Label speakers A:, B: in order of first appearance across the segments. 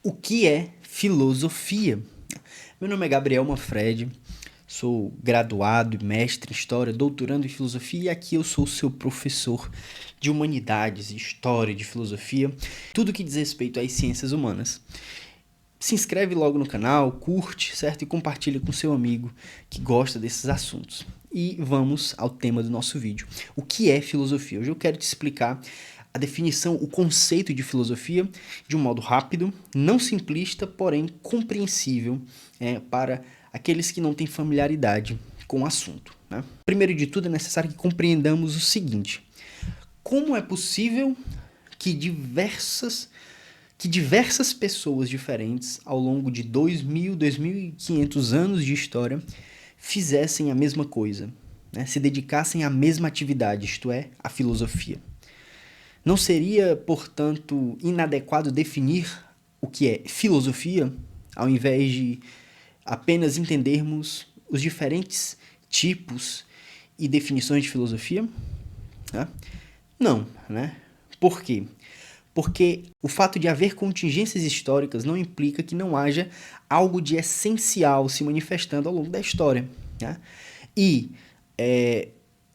A: O que é filosofia? Meu nome é Gabriel Manfredi, sou graduado e mestre em História, doutorando em Filosofia e aqui eu sou o seu professor de Humanidades, História e de Filosofia, tudo que diz respeito às ciências humanas. Se inscreve logo no canal, curte, certo? E compartilha com seu amigo que gosta desses assuntos. E vamos ao tema do nosso vídeo. O que é filosofia? Hoje eu quero te explicar a definição, o conceito de filosofia de um modo rápido, não simplista, porém compreensível para aqueles que não têm familiaridade com o assunto, né? Primeiro de tudo, é necessário que compreendamos o seguinte: como é possível que diversas pessoas diferentes, ao longo de 2.000, 2.500 anos de história, fizessem a mesma coisa, né? Se dedicassem à mesma atividade, isto é, a filosofia. Não seria, portanto, inadequado definir o que é filosofia, ao invés de apenas entendermos os diferentes tipos e definições de filosofia? Né? Não, né? Por quê? Porque o fato de haver contingências históricas não implica que não haja algo de essencial se manifestando ao longo da história, né? E,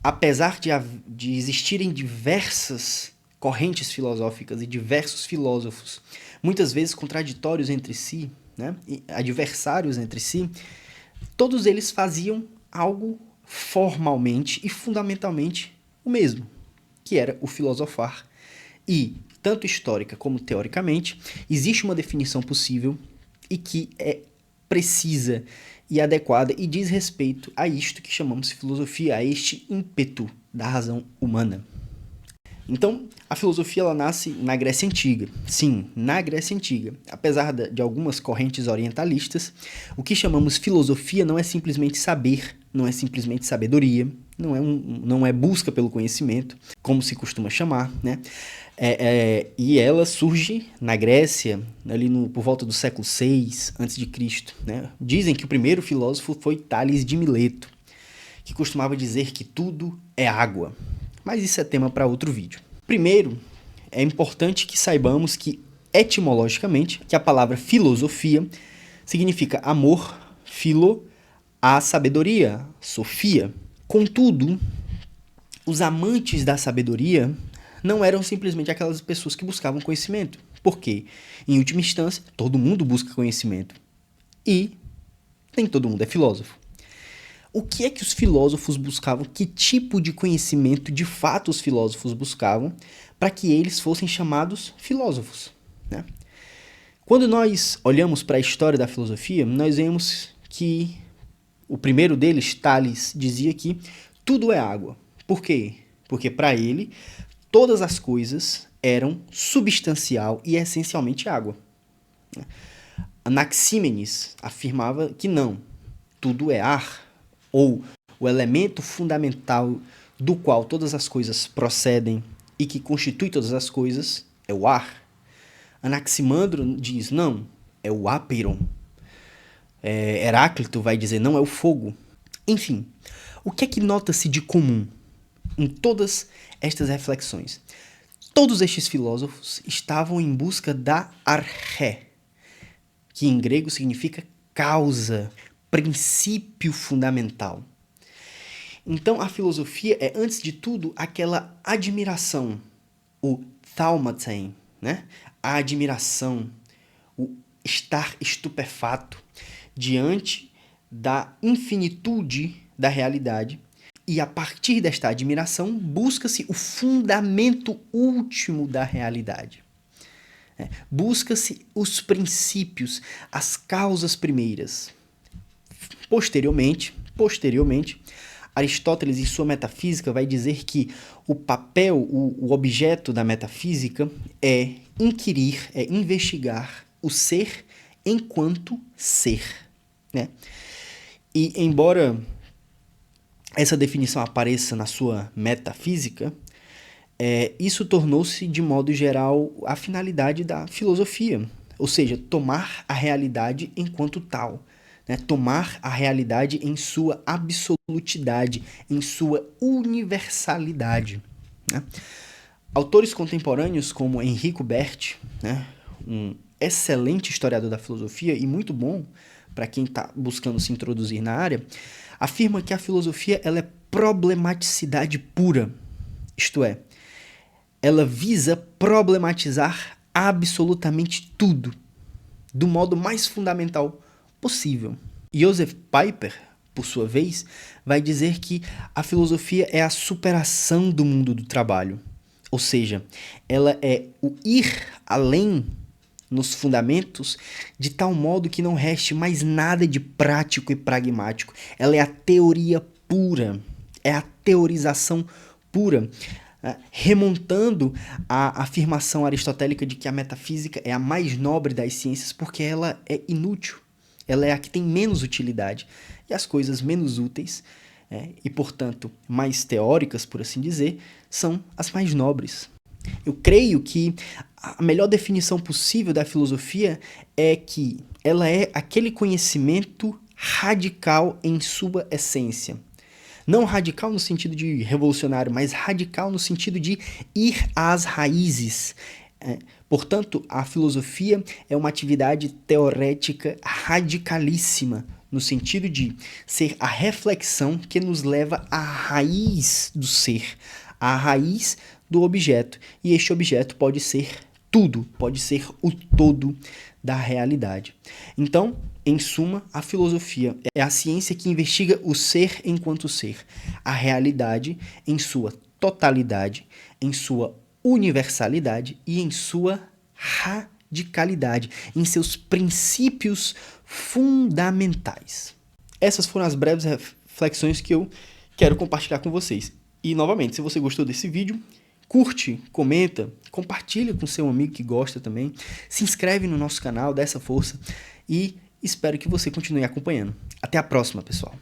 A: apesar de existirem diversas correntes filosóficas e diversos filósofos, muitas vezes contraditórios entre si, né? E adversários entre si, todos eles faziam algo formalmente e fundamentalmente o mesmo, que era o filosofar. E, tanto histórica como teoricamente, existe uma definição possível e que é precisa e adequada e diz respeito a isto que chamamos de filosofia, a este ímpeto da razão humana. Então, a filosofia ela nasce na Grécia Antiga. Sim, na Grécia Antiga. Apesar de algumas correntes orientalistas, o que chamamos filosofia não é simplesmente saber, não é simplesmente sabedoria, não é busca pelo conhecimento, como se costuma chamar, né? E ela surge na Grécia, ali por volta do século VI a.C., né? Dizem que o primeiro filósofo foi Tales de Mileto, que costumava dizer que tudo é água. Mas isso é tema para outro vídeo. Primeiro, é importante que saibamos que, etimologicamente, que a palavra filosofia significa amor, filo, a sabedoria, sofia. Contudo, os amantes da sabedoria não eram simplesmente aquelas pessoas que buscavam conhecimento. Por quê? Em última instância, todo mundo busca conhecimento. E nem todo mundo é filósofo. O que é que os filósofos buscavam? Que tipo de conhecimento de fato os filósofos buscavam para que eles fossem chamados filósofos, né? Quando nós olhamos para a história da filosofia, nós vemos que o primeiro deles, Tales, dizia que tudo é água. Por quê? Porque para ele, todas as coisas eram substancial e essencialmente água. Anaxímenes afirmava que não, tudo é ar, ou o elemento fundamental do qual todas as coisas procedem e que constitui todas as coisas é o ar. Anaximandro diz, não, é o ápeiron. Heráclito vai dizer, não, é o fogo. Enfim, o que é que nota-se de comum em todas estas reflexões? Todos estes filósofos estavam em busca da arché, que em grego significa causa, princípio fundamental. Então, a filosofia é, antes de tudo, aquela admiração, o thaumatein, né? A admiração, o estar estupefato diante da infinitude da realidade. E a partir desta admiração, busca-se o fundamento último da realidade. Busca-se os princípios, as causas primeiras. Posteriormente, Aristóteles, em sua metafísica, vai dizer que o papel, o objeto da metafísica é inquirir, é investigar o ser enquanto ser, né? E embora essa definição apareça na sua metafísica, isso tornou-se, de modo geral, a finalidade da filosofia, ou seja, tomar a realidade enquanto tal, né? Tomar a realidade em sua absolutidade, em sua universalidade, né? Autores contemporâneos como Enrico Berti, né? Um excelente historiador da filosofia e muito bom para quem está buscando se introduzir na área, afirma que a filosofia ela é problematicidade pura. Isto é, ela visa problematizar absolutamente tudo, do modo mais fundamental possível. Joseph Pieper, por sua vez, vai dizer que a filosofia é a superação do mundo do trabalho. Ou seja, ela é o ir além nos fundamentos de tal modo que não reste mais nada de prático e pragmático. Ela é a teoria pura, é a teorização pura, remontando a afirmação aristotélica de que a metafísica é a mais nobre das ciências porque ela é inútil. Ela é a que tem menos utilidade. E as coisas menos úteis, e, portanto, mais teóricas, por assim dizer, são as mais nobres. Eu creio que a melhor definição possível da filosofia é que ela é aquele conhecimento radical em sua essência. Não radical no sentido de revolucionário, mas radical no sentido de ir às raízes. Portanto, a filosofia é uma atividade teorética radicalíssima, no sentido de ser a reflexão que nos leva à raiz do ser, à raiz do objeto. E este objeto pode ser tudo, pode ser o todo da realidade. Então, em suma, a filosofia é a ciência que investiga o ser enquanto ser, a realidade em sua totalidade, em sua universalidade e em sua radicalidade, em seus princípios fundamentais. Essas foram as breves reflexões que eu quero compartilhar com vocês. E, novamente, se você gostou desse vídeo, curte, comenta, compartilha com seu amigo que gosta também, se inscreve no nosso canal, dá essa força e espero que você continue acompanhando. Até a próxima, pessoal!